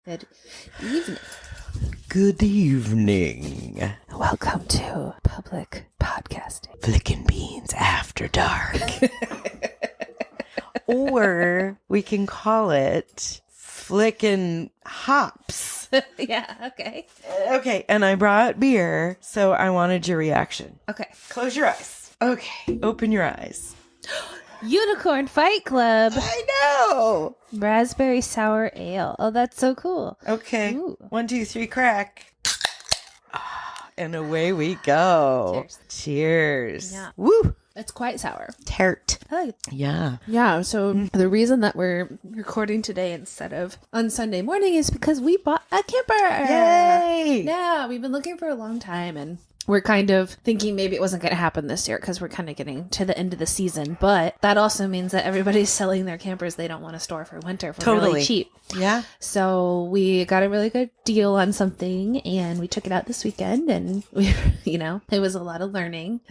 Good evening. Good evening. Welcome to public podcasting. Flickin' Beans After Dark. Or we can call it Flickin' Hops. Yeah, okay. Okay, and I brought beer, so I wanted your reaction. Okay. Close your eyes. Okay, open your eyes. Unicorn Fight Club. I know. Raspberry Sour Ale. Oh, that's so cool. Okay, Ooh. 1, 2, 3, crack. And away we go. Cheers. Cheers. Yeah. Woo. It's quite sour. Tart. I like it. Yeah. Yeah, so the reason that we're recording today instead of on Sunday morning is because we bought a camper. Yay. Yeah, we've been looking for a long time, and we're kind of thinking maybe it wasn't going to happen this year because we're kind of getting to the end of the season. But that also means that everybody's selling their campers they don't want to store for winter for really cheap. Yeah. So we got a really good deal on something, and we took it out this weekend, and we, it was a lot of learning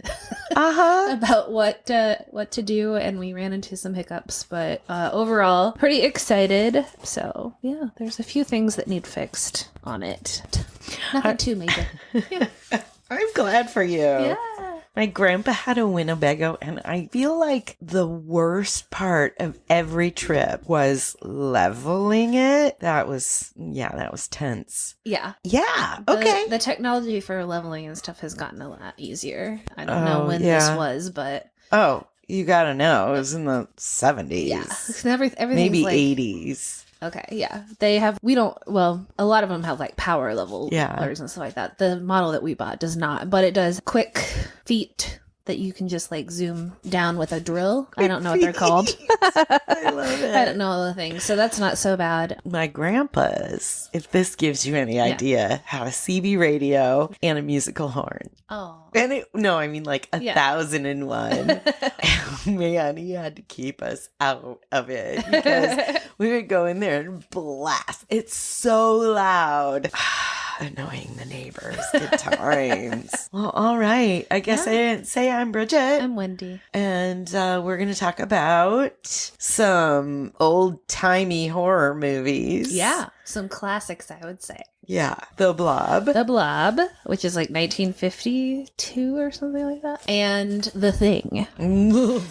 about what to do, and we ran into some hiccups, but overall pretty excited. So yeah, there's a few things that need fixed on it. Nothing too major. Yeah. I'm glad for you. Yeah. My grandpa had a Winnebago, and I feel like the worst part of every trip was leveling it. That was tense. Yeah. Yeah. Okay. The technology for leveling and stuff has gotten a lot easier. I don't know when this was, but... Oh, you gotta know. It was in the 70s. Yeah. Everything's maybe like, 80s. Okay, yeah. A lot of them have like power level levelers and stuff like that. The model that we bought does not, but it does quick feet that you can just like zoom down with a drill. I don't know what they're called. I love it. I don't know all the things. So that's not so bad. My grandpa's, if this gives you any idea, had a CB radio and a musical horn. Oh. And I mean like 1,001. Man, he had to keep us out of it because we would go in there and blast. It's so loud. Annoying the neighbors. Good times. Well, all right. I guess I didn't say I'm Bridget. I'm Wendy. And we're going to talk about some old-timey horror movies. Yeah. Some classics, I would say. Yeah. The Blob. The Blob, which is like 1952 or something like that. And The Thing,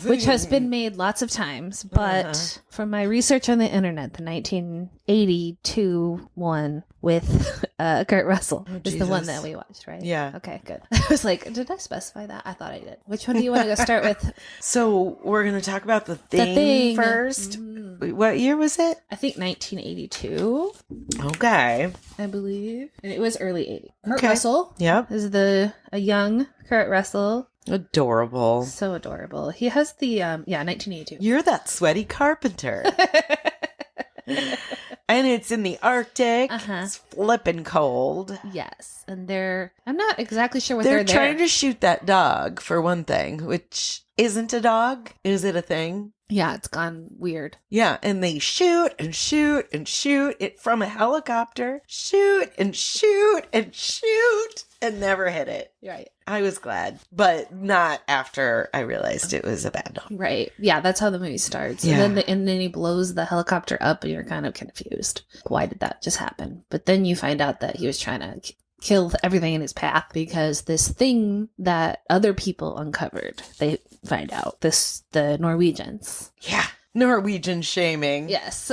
which has been made lots of times. But from my research on the internet, the 1982 one with Kurt Russell is the one that we watched, right? Yeah. Okay, good. I was like, did I specify that? I thought I did. Which one do you want to go start with? So we're going to talk about The Thing first. What year was it? I think 1982. Okay. I believe. And it was early 80s. Kurt Russell. Yep. Is a young Kurt Russell. Adorable. So adorable. He has the 1982. You're that sweaty carpenter. And it's in the Arctic. It's flipping cold. Yes. And I'm not exactly sure what they're there. trying to shoot that dog for one thing, which isn't a dog. Is it a thing? Yeah, it's gone weird. Yeah, and they shoot and shoot and shoot it from a helicopter. Shoot and shoot and shoot and never hit it. Right. I was glad, but not after I realized it was a bad dog. Right. Yeah, that's how the movie starts. Yeah. And then he blows the helicopter up and you're kind of confused. Why did that just happen? But then you find out that he was trying to kill everything in his path because this thing that other people uncovered, they find out, the Norwegians. Yeah. Norwegian shaming. Yes.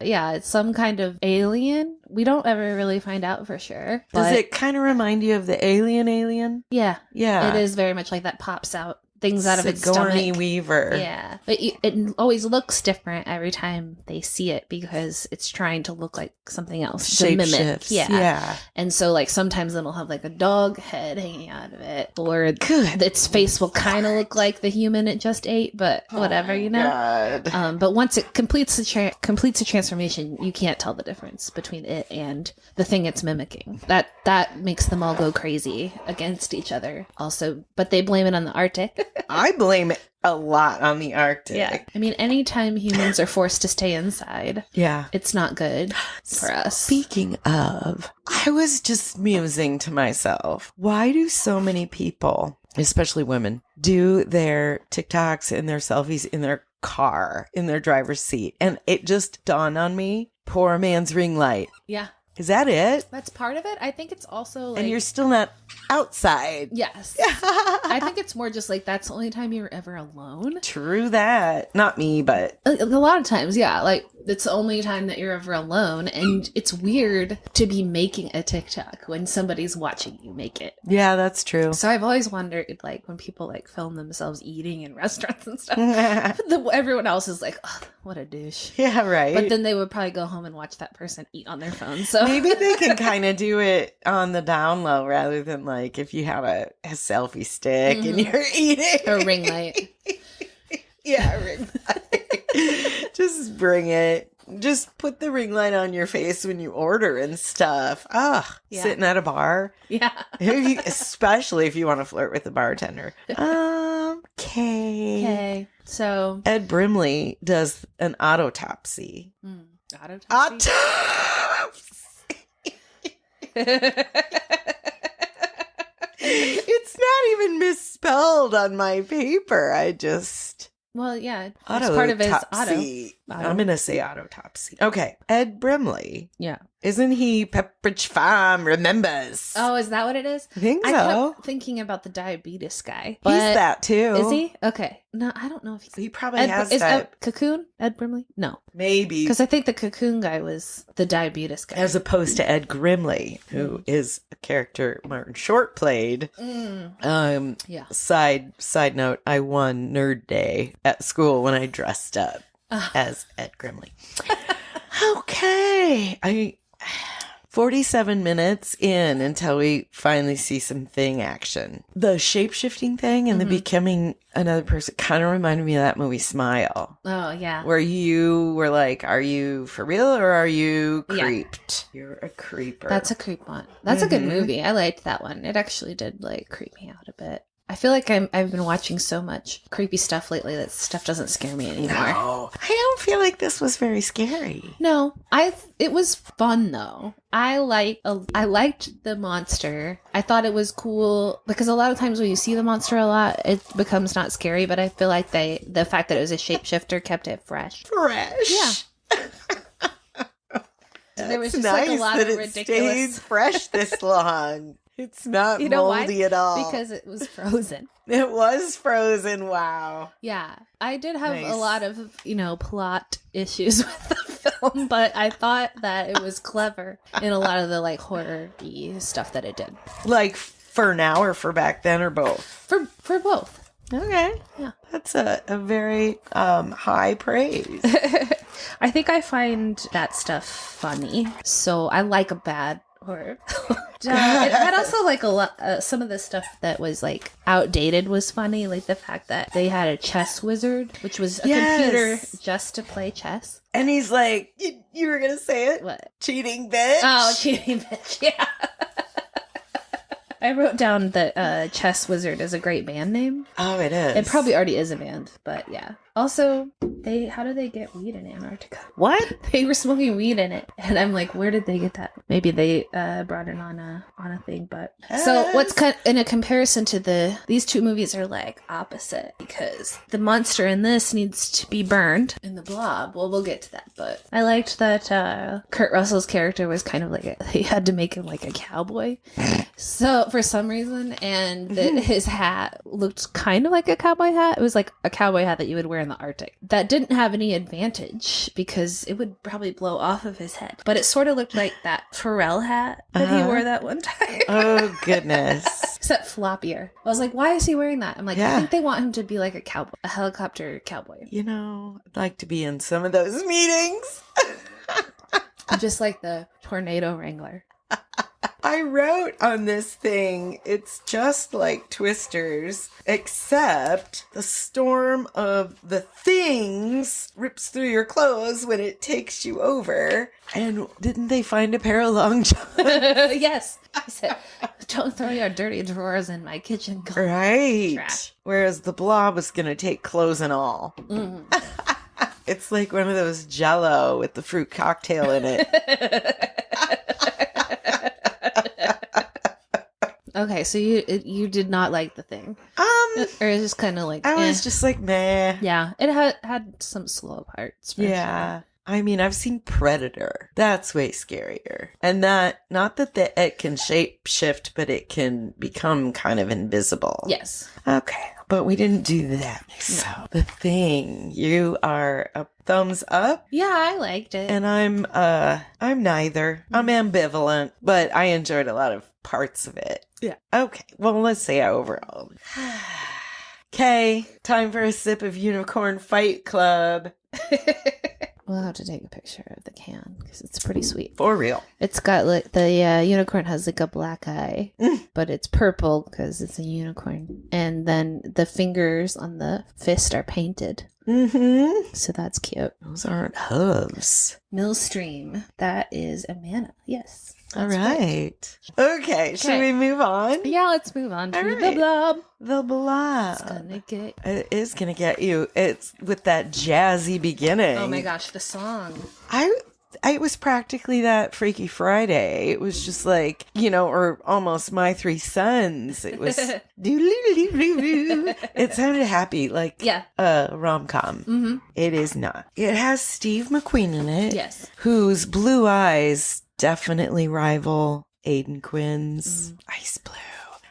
Yeah, it's some kind of alien. We don't ever really find out for sure. Does it kind of remind you of the Alien? Yeah. Yeah. It is very much like that, pops out things out of its Sigourney stomach. Weaver. Yeah. But it always looks different every time they see it because it's trying to look like something else. To mimic. Shapeshifts. Yeah. Yeah. And so like sometimes it'll have like a dog head hanging out of it, or its face will kind of look like the human it just ate, but whatever, God. But once it completes the transformation, you can't tell the difference between it and the thing it's mimicking. That makes them all go crazy against each other also, but they blame it on the Arctic. I blame it a lot on the Arctic. Yeah. I mean, anytime humans are forced to stay inside, it's not good for us. Speaking of, I was just musing to myself, why do so many people, especially women, do their TikToks and their selfies in their car, in their driver's seat? And it just dawned on me, poor man's ring light. Yeah. Is that it? That's part of it. I think it's also like... And you're still not outside. Yes. I think it's more just like that's the only time you're ever alone. True that. Not me, but... A lot of times, yeah. Like, it's the only time that you're ever alone. And it's weird to be making a TikTok when somebody's watching you make it. Yeah, that's true. So I've always wondered, like, when people, like, film themselves eating in restaurants and stuff, everyone else is like, oh, what a douche. Yeah, right. But then they would probably go home and watch that person eat on their phone. So maybe they can kind of do it on the down low rather than, like, if you have a selfie stick and you're eating. A ring light. Yeah, a ring light. Just bring it. Just put the ring light on your face when you order and stuff. Sitting at a bar. Yeah. Especially if you want to flirt with the bartender. Okay. So Ed Brimley does an autopsy. Autopsy? It's not even misspelled on my paper. Well, yeah. It's part of his auto. I'm going to say autopsy. Okay. Ed Brimley. Yeah. Isn't he Pepperidge Farm Remembers? Oh, is that what it is? I think so. I kept thinking about the diabetes guy. He's that too. Is he? Okay. No, I don't know if he's... He probably has that. Cocoon? Ed Brimley? No. Maybe. Because I think the Cocoon guy was the diabetes guy. As opposed to Ed Grimley, who is a character Martin Short played. Yeah. Side note, I won Nerd Day at school when I dressed up as Ed Grimley. Okay. 47 minutes in until we finally see some thing action. The shape-shifting thing and the becoming another person kind of reminded me of that movie Smile. Oh, yeah. Where you were like, are you for real or are you creeped? Yeah. You're a creeper. That's a creep one. That's a good movie. I liked that one. It actually did like creep me out a bit. I feel like I've been watching so much creepy stuff lately that stuff doesn't scare me anymore. No, I don't feel like this was very scary. No, it was fun though. I liked the monster. I thought it was cool because a lot of times when you see the monster a lot, it becomes not scary. But I feel like the fact that it was a shapeshifter kept it fresh. Yeah. There was just nice like a lot that of it ridiculous. Stayed fresh this long. It's not moldy at all. Because it was frozen. It was frozen. Wow. Yeah. I did have a lot of, plot issues with the film, but I thought that it was clever in a lot of the like horror-y stuff that it did. Like for now or for back then or both? For both. Okay. Yeah. That's a very high praise. I think I find that stuff funny. So I like a bad horror. It had also like a lot. Some of the stuff that was like outdated was funny, like the fact that they had a chess wizard, which was a computer just to play chess. And he's like, "You were gonna say it? What? Cheating bitch? Oh, cheating bitch! Yeah." I wrote down that Chess Wizard is a great band name. Oh, it is. It probably already is a band, but yeah. Also, how do they get weed in Antarctica? What? They were smoking weed in it, and I'm like, where did they get that? Maybe they brought it on a thing, but so what's in a comparison to these two movies are like opposite because the monster in this needs to be burned in the Blob. Well, we'll get to that, but I liked that Kurt Russell's character was kind of like they had to make him like a cowboy, so for some reason, and his hat looked kind of like a cowboy hat. It was like a cowboy hat that you would wear in the Arctic. That didn't have any advantage because it would probably blow off of his head. But it sort of looked like that Pharrell hat that he wore that one time. Oh, goodness. Except floppier. I was like, why is he wearing that? I'm like, I think they want him to be like a cowboy, a helicopter cowboy. I'd like to be in some of those meetings. Just like the tornado wrangler. I wrote on this thing, it's just like Twisters, except the storm of the things rips through your clothes when it takes you over. And didn't they find a pair of long johns? Yes. I said, don't throw your dirty drawers in my kitchen. Right. Trash. Whereas the Blob was going to take clothes and all. Mm. It's like one of those Jello with the fruit cocktail in it. Okay, so you did not like the thing, or it's just kind of like I was just like meh. Yeah, it had some slow parts. Yeah, sure. I mean, I've seen Predator. That's way scarier. And that, not that it can shape shift, but it can become kind of invisible. Yes. Okay. But we didn't do that. No. So, The Thing, you are a thumbs up. Yeah, I liked it. And I'm neither. I'm ambivalent, but I enjoyed a lot of parts of it. Yeah. Okay. Well, let's say overall. Okay. Time for a sip of Unicorn Fight Club. We'll have to take a picture of the can because it's pretty sweet. For real. It's got like the unicorn has like a black eye, but it's purple because it's a unicorn. And then the fingers on the fist are painted. Mm-hmm. So that's cute. Those aren't hooves. Millstream. That is a mana. Yes. All right. Okay. Should we move on? Yeah, let's move on to the blob. The blob. It is gonna get you. It's with that jazzy beginning. Oh my gosh, the song. It was practically that Freaky Friday. It was just like, or almost My Three Sons. It was it sounded happy, like a rom-com. Mm-hmm. It is not. It has Steve McQueen in it. Yes. Whose blue eyes definitely rival Aidan Quinn's ice blue.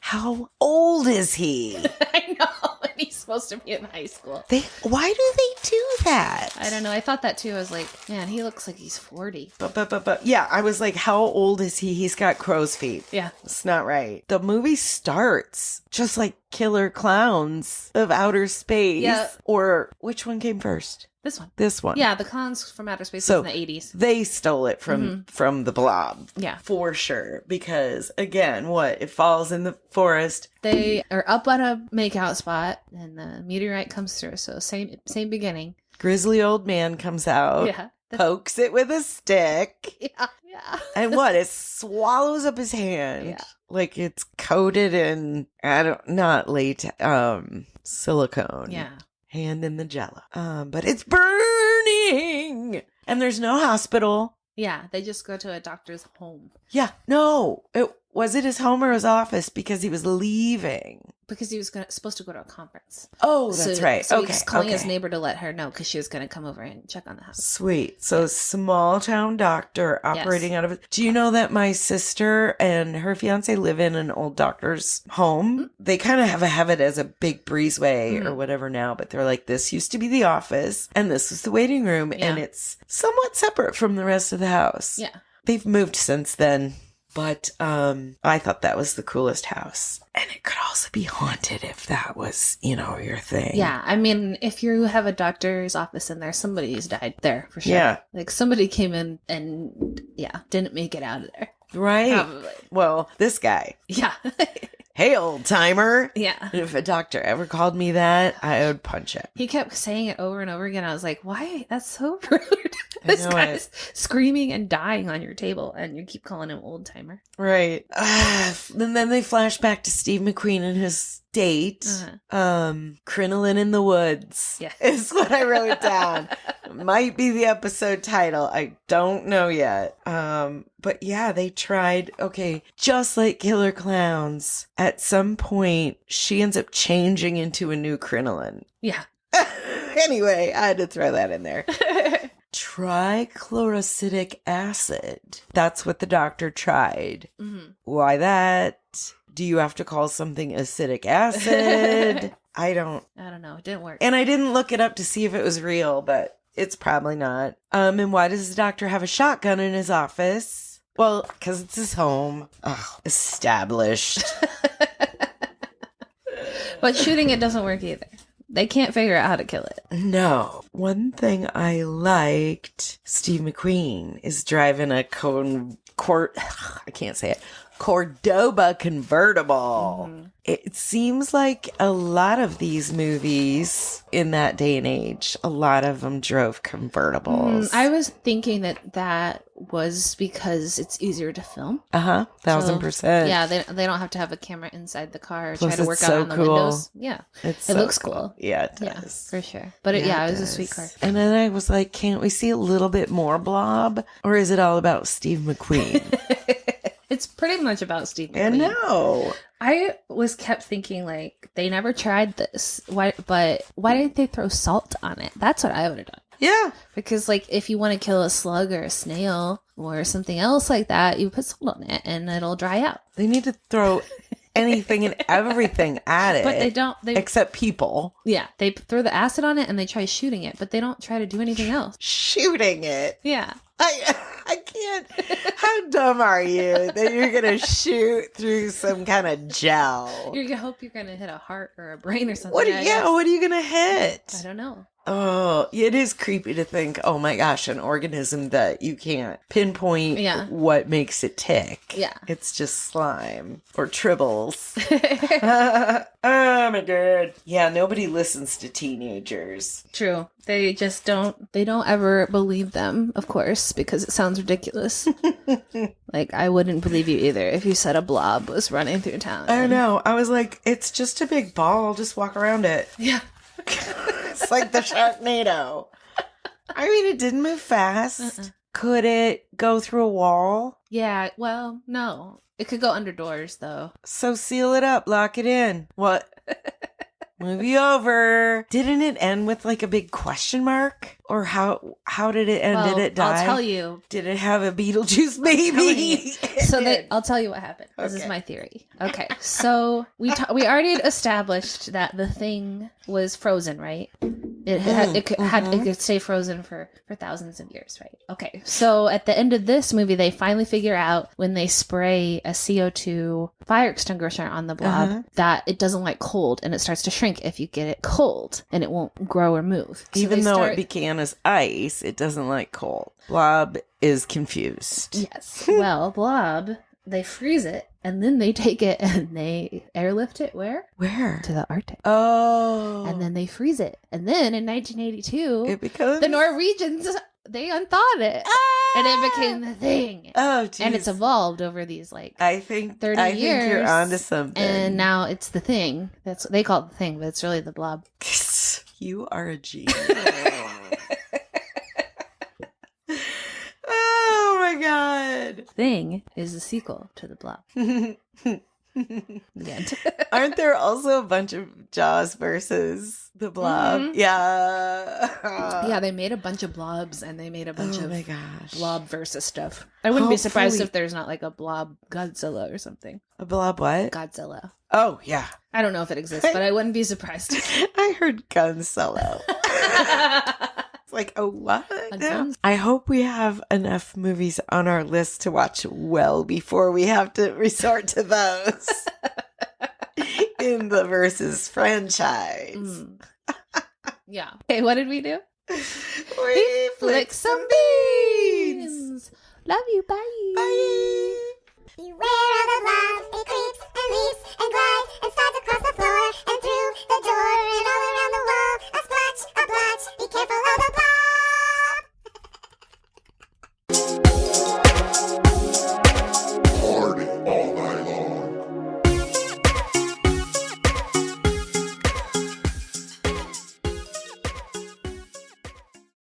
How old is he? I know. And he's supposed to be in high school. Why do they do that? I don't know. I thought that too. I was like, man, he looks like he's 40. But yeah, I was like, how old is he? He's got crow's feet. Yeah. It's not right. The movie starts just like Killer Clowns of Outer Space. Yeah. Or which one came first? This one. Yeah, the Clowns from Outer Space was in the 80s. They stole it from the Blob. Yeah. For sure. Because, again, it falls in the forest. They are up on a makeout spot, and the meteorite comes through. So same beginning. Grizzly old man comes out. Yeah. Pokes it with a stick. Yeah. And it swallows up his hand. Yeah. Like it's coated in, silicone. Yeah. Hand in the Jello. But it's burning! And there's no hospital. Yeah, they just go to a doctor's home. Yeah, no. Was it his home or his office? Because he was leaving. Because he was supposed to go to a conference. Oh, that's right. So he's calling his neighbor to let her know because she was going to come over and check on the house. Sweet. So small town doctor operating out of it. Do you know that my sister and her fiance live in an old doctor's home? Mm-hmm. They kind of have it as a big breezeway or whatever now, but they're like, this used to be the office and this was the waiting room and it's somewhat separate from the rest of the house. Yeah. They've moved since then. But I thought that was the coolest house. And it could also be haunted if that was, your thing. Yeah. I mean, if you have a doctor's office in there, somebody's died there for sure. Yeah. Like somebody came in and, didn't make it out of there. Right. Probably. Well, this guy. Yeah. Hey, old timer. Yeah. And if a doctor ever called me that, I would punch it. He kept saying it over and over again. I was like, why? That's so rude. This guy's screaming and dying on your table, and you keep calling him old timer. Right. And then they flash back to Steve McQueen and his date. Crinoline in the Woods. Yeah. Is what I wrote down. Might be the episode title. I don't know yet. But yeah, they tried. Okay, just like Killer Clowns, at some point, she ends up changing into a new crinoline. Yeah. Anyway, I had to throw that in there. Trichloroacidic acid. That's what the doctor tried. Mm-hmm. Why that? Do you have to call something acidic acid? I don't know. It didn't work. And I didn't look it up to see if it was real, but it's probably not. And why does the doctor have a shotgun in his office? Well, because it's his home. Oh, established. But shooting it doesn't work either. They can't figure out how to kill it. No. One thing I liked, Steve McQueen is driving a I can't say it. Cordoba convertible. Mm-hmm. It seems like a lot of these movies in that day and age, a lot of them drove convertibles. I was thinking that was because it's easier to film. 1,000%. Yeah, they don't have to have a camera inside the car or try to work out on the windows. Yeah, it looks cool. Yeah, it does. Yeah, for sure. But it was a sweet car. And then I was like, can't we see a little bit more Blob? Or is it all about Steve McQueen? It's pretty much about Steve McQueen. I know. I kept thinking, like, they never tried this. Why didn't they throw salt on it? That's what I would have done. Yeah. Because, like, if you want to kill a slug or a snail or something else like that, you put salt on it and it'll dry out. They need to throw anything and everything at it. But they don't. Except people. Yeah. They throw the acid on it and they try shooting it, but they don't try to do anything else. Shooting it? Yeah. I can't. How dumb are you that you're going to shoot through some kind of gel? You're going to hope you're going to hit a heart or a brain or something. What are you going to hit? I don't know. Oh, it is creepy to think, oh my gosh, an organism that you can't pinpoint what makes it tick. Yeah. It's just slime or tribbles. Oh my God. Yeah, nobody listens to teenagers. True. They just don't ever believe them, of course, because it sounds ridiculous. Like, I wouldn't believe you either if you said a blob was running through town. I know. I was like, it's just a big ball. I'll just walk around it. Yeah. It's like the Sharknado. I mean, it didn't move fast. Could it go through a wall? Yeah, well, no. It could go under doors, though. So seal it up, lock it in. What? Movie over. Didn't it end with like a big question mark? Or how did it end? Well, did it die? I'll tell you. Did it have a Beetlejuice baby? I'll tell you what happened. This is my theory. Okay, so we already established that the thing was frozen, right? It could stay frozen for thousands of years, right? Okay, so at the end of this movie, they finally figure out when they spray a CO2 fire extinguisher on the blob that it doesn't like cold and it starts to shrink if you get it cold and it won't grow or move. So even though it began as ice, it doesn't like cold. Blob is confused. Yes. Well, blob, they freeze it and then they take it and they airlift it where? Where? To the Arctic. Oh. And then they freeze it. And then in 1982, it becomes... the Norwegians, they unthawed it. And it became the thing. Oh, geez. And it's evolved over these, like, 30 years. I think you're onto something. And now it's the thing. That's what they call it the thing, but it's really the blob. You are a genius. Oh, my God. Thing is a sequel to the blob. Aren't there also a bunch of Jaws versus the blob? Mm-hmm. Yeah. Yeah, they made a bunch of blobs and they made a bunch of my gosh. blob versus stuff. I wouldn't be surprised if there's not like a blob Godzilla or something. A blob what? Godzilla. Oh, yeah. I don't know if it exists, but I wouldn't be surprised. I heard Guncello. It's like, oh, what? I hope we have enough movies on our list to watch well before we have to resort to those in the Versus franchise. Yeah. Okay, what did we do? We flick some beans. Love you. Bye. Bye. Beware of the blob.